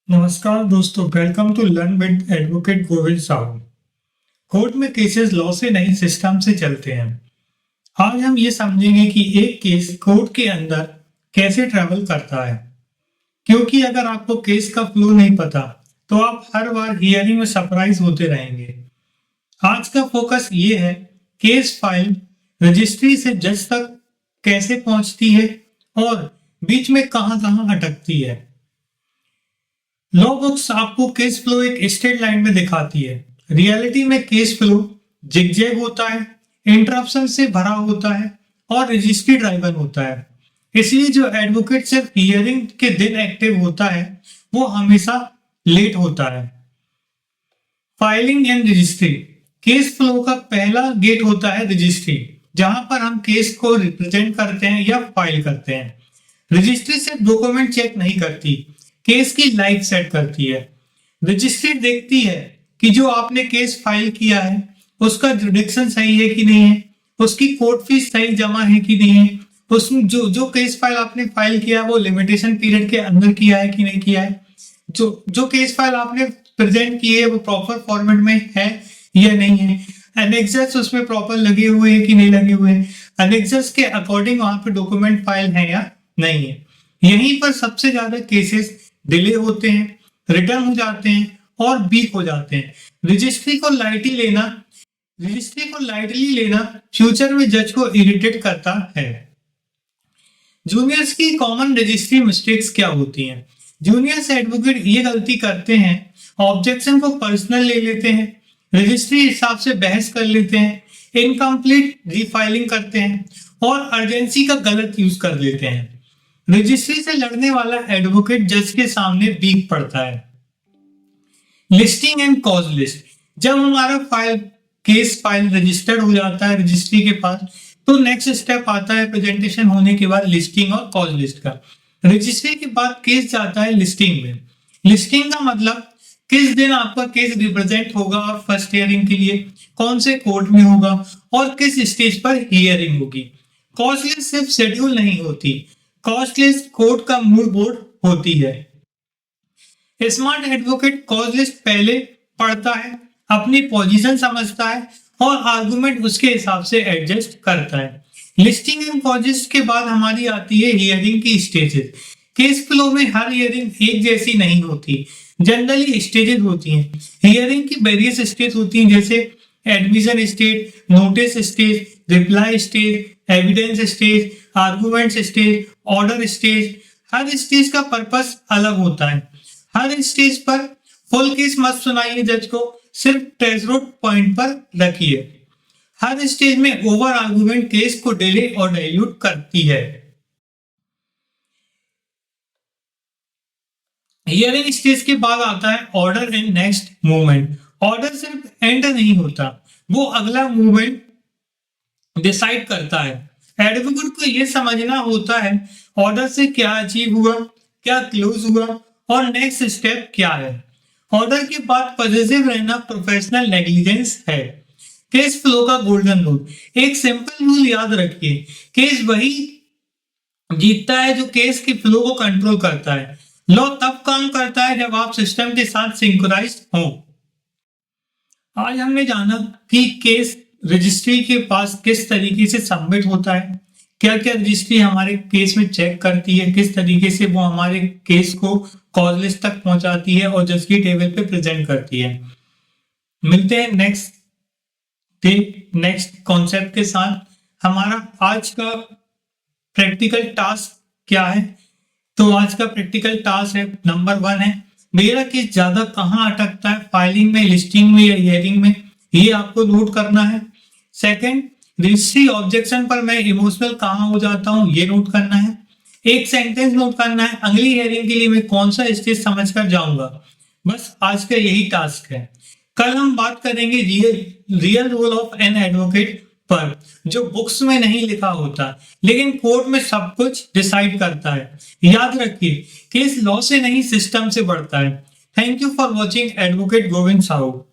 नमस्कार दोस्तों, welcome to learn with advocate Govind Sahu. Court में केसेस लॉ से नहीं सिस्टम से चलते हैं। आज हम ये समझेंगे कि एक केस कोर्ट के अंदर कैसे ट्रैवल करता है, क्योंकि अगर आपको केस का फ्लो नहीं पता तो आप हर बार हियरिंग में सरप्राइज होते रहेंगे। आज का फोकस ये है केस फाइल रजिस्ट्री से जज तक कैसे पहुंचती है और बीच में कहां अटकती है। लॉ बुक्स आपको केस फ्लो एक स्ट्रेट लाइन में दिखाती है। रियलिटी में केस फ्लो जिगजैग होता है, इंटरप्शन से भरा होता है और रजिस्ट्री ड्राइवन होता है। इसलिए जो एडवोकेट सिर्फ हियरिंग के दिन एक्टिव होता है वो हमेशा लेट होता है। Filing and registry. Cash flow का पहला गेट होता है रजिस्ट्री, जहां पर हम केस को रिप्रेजेंट करते हैं या फाइल करते हैं। रजिस्ट्री सिर्फ डॉक्यूमेंट चेक नहीं करती, केस की लाइफ सेट करती है। रजिस्ट्री देखती है कि जो आपने केस फाइल किया है उसका जुडिक्शन सही है कि नहीं है, उसकी कोर्ट फीस सही जमा है कि नहीं है, उसमें जो केस फाइल आपने फाइल किया है वो लिमिटेशन पीरियड के अंदर किया है कि नहीं किया है, जो केस फाइल आपने प्रेजेंट की है वो प्रॉपर फॉर्मेट में है या नहीं है, एनेक्सर्स उसमें प्रॉपर लगे हुए हैं कि नहीं लगे हुए हैं, एनेक्सर्स के अकॉर्डिंग वहां पे डॉक्यूमेंट फाइल है या नहीं है। यहीं पर सबसे ज्यादा केसेस डिले होते हैं, रिटर्न हो जाते हैं और वीक हो जाते हैं। रजिस्ट्री को लाइटली लेना फ्यूचर में जज को इरिटेट करता है। जूनियर्स की कॉमन रजिस्ट्री मिस्टेक्स क्या होती हैं? जूनियर्स एडवोकेट ये गलती करते हैं, ऑब्जेक्शन को पर्सनल ले लेते हैं, रजिस्ट्री हिसाब से बहस कर लेते हैं, इनकम्प्लीट रीफाइलिंग करते हैं और अर्जेंसी का गलत यूज कर लेते हैं। रजिस्ट्री से लड़ने वाला एडवोकेट जज के सामने वीक पड़ता है। Listing and cause list. जब हमारा केस फाइल रजिस्टर्ड हो जाता है रजिस्ट्री के पास, तो नेक्स्ट स्टेप आता है प्रेजेंटेशन होने के बाद लिस्टिंग और कॉज लिस्ट का। रजिस्ट्री के बाद केस जाता है लिस्टिंग में। लिस्टिंग का मतलब किस दिन आपका केस रिप्रेजेंट होगा और फर्स्ट हियरिंग के लिए कौन से कोर्ट में होगा और किस स्टेज पर हियरिंग होगी। कॉज लिस्ट सिर्फ शेड्यूल नहीं होती, कॉज लिस्ट कोर्ट का मूड बोर्ड होती है। स्मार्ट एडवोकेट कॉज लिस्ट पहले पढ़ता है, अपनी पोजीशन समझता है और आर्गुमेंट उसके हिसाब से एडजस्ट करता है। लिस्टिंग एंड कॉज लिस्ट के बाद हमारी आती है हियरिंग की स्टेजेस। केस फ्लो में हर हियरिंग एक जैसी नहीं होती, जनरली स्टेजेस होती हैं। हियरिंग की वेरियस स्टेज होती हैं, जैसे admission stage, notice stage, reply stage, evidence stage, argument stage, order stage. हर स्टेज का पर्पस अलग होता है। हर स्टेज पर फुल केस मत सुनाइए जज को, सिर्फ ट्रेशोल्ड पॉइंट पर रखिए। हर स्टेज में ओवर आर्गुमेंट केस को डिले और डाइल्यूट करती है। हियरिंग स्टेज के बाद आता है order and next movement. Order सिर्फ एंड नहीं होता, वो अगला मूवमेंट डिसाइड करता है। एडवोकेट को यह समझना होता है ऑर्डर से क्या अचीव हुआ, क्या क्लोज हुआ और नेक्स्ट स्टेप क्या है। ऑर्डर के बाद पॉजिटिव रहना प्रोफेशनल नेग्लिजेंस है। केस फ्लो का गोल्डन रूल। एक सिंपल रूल याद रखिए, केस वही जीतता है जो केस के फ्लो को कंट्रोल करता है। लॉ तब काम करता है जब आप सिस्टम के साथ सिंक्रोनाइज्ड हो। आज हमने जाना कि केस रजिस्ट्री के पास किस तरीके से सबमिट होता है, क्या क्या रजिस्ट्री हमारे केस में चेक करती है, किस तरीके से वो हमारे केस को कॉज लिस्ट तक पहुंचाती है और जज की टेबल पे प्रेजेंट करती है। मिलते हैं नेक्स्ट कॉन्सेप्ट के साथ। हमारा आज का प्रैक्टिकल टास्क क्या है? तो आज का प्रैक्टिकल टास्क है, नंबर 1 है, मेरा केस ज्यादा कहां अटकता है, फाइलिंग में, लिस्टिंग में या हियरिंग में, ये आपको नोट करना है। सेकंड, रजिस्ट्री ऑब्जेक्शन पर मैं इमोशनल कहां हो जाता हूं, ये नोट करना है। एक सेंटेंस नोट करना है, अगली हियरिंग के लिए मैं कौन सा स्टेज समझकर जाऊंगा। बस आज का यही टास्क है। कल हम बात करेंगे real role of an advocate पर, जो बुक्स में नहीं लिखा होता लेकिन कोर्ट में सब कुछ डिसाइड करता है। याद रखिए, केस लॉ से नहीं सिस्टम से बढ़ता है। Thank you for watching advocate Govind Sahu.